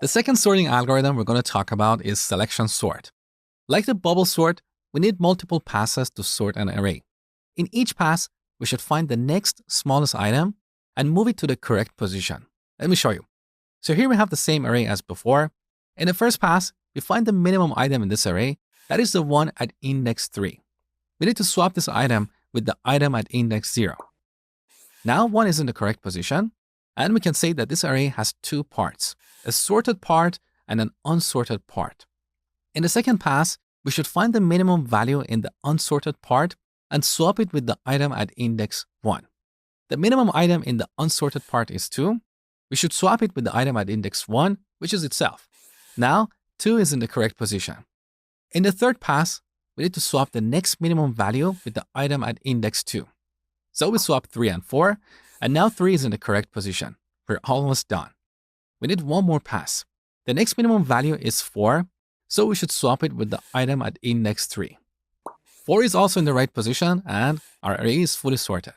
The second sorting algorithm we're going to talk about is selection sort. Like the bubble sort, we need multiple passes to sort an array. In each pass, we should find the next smallest item and move it to the correct position. Let me show you. So here we have the same array as before. In the first pass, we find the minimum item in this array, that is the one at index 3. We need to swap this item with the item at index 0. Now 1 is in the correct position, and we can say that this array has two parts, a sorted part and an unsorted part. In the second pass, we should find the minimum value in the unsorted part and swap it with the item at index 1. The minimum item in the unsorted part is 2. We should swap it with the item at index 1, which is itself. Now, 2 is in the correct position. In the third pass, we need to swap the next minimum value with the item at index 2. So we swap 3 and 4, and now 3 is in the correct position. We're almost done. We need one more pass. The next minimum value is 4, so we should swap it with the item at index 3. 4 is also in the right position, and our array is fully sorted.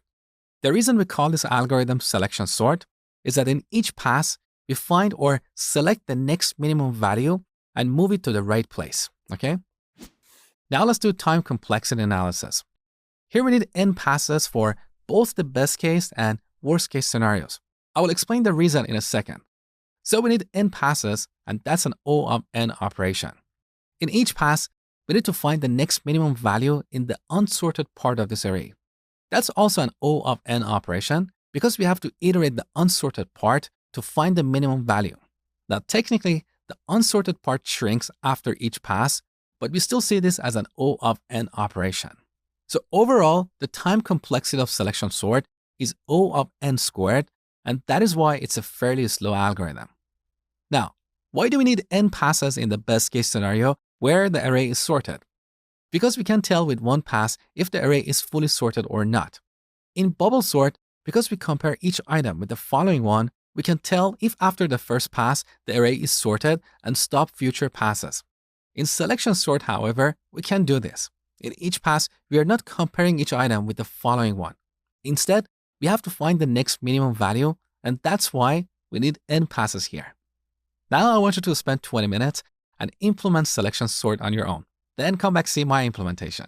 The reason we call this algorithm selection sort is that in each pass, we find or select the next minimum value and move it to the right place, okay? Now let's do time complexity analysis. Here we need n passes for both the best case and worst case scenarios. I will explain the reason in a second. So we need n passes, and that's an O of n operation. In each pass, we need to find the next minimum value in the unsorted part of this array. That's also an O of n operation because we have to iterate the unsorted part to find the minimum value. Now, technically, the unsorted part shrinks after each pass, but we still see this as an O of n operation. So overall, the time complexity of selection sort is O of n squared, and that is why it's a fairly slow algorithm. Now, why do we need n passes in the best case scenario where the array is sorted? Because we can tell with one pass if the array is fully sorted or not. In bubble sort, because we compare each item with the following one, we can tell if after the first pass, the array is sorted and stop future passes. In selection sort, however, we can't do this. In each pass, we are not comparing each item with the following one. Instead, we have to find the next minimum value, and that's why we need n passes here. Now I want you to spend 20 minutes and implement selection sort on your own. Then come back see my implementation.